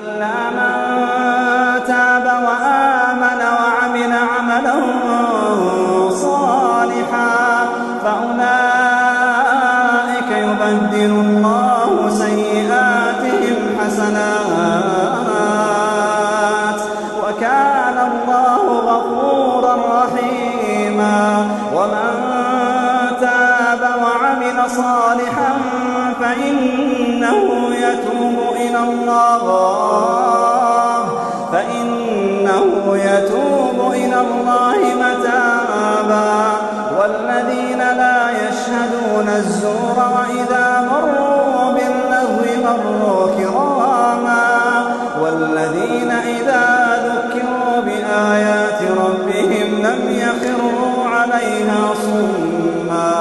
إلا من تاب وآمن وعمل عملا صالحا فأولئك يبدل الله سيئاتهم حسنات وكان الله غفورا رحيما. ومن تاب وعمل صالحا فإنه يتوب إلى الله متابا. والذين لا يشهدون الزور وإذا مروا باللغو مروا كراما. والذين إذا ذكروا بآيات ربهم لم يخروا عليها صما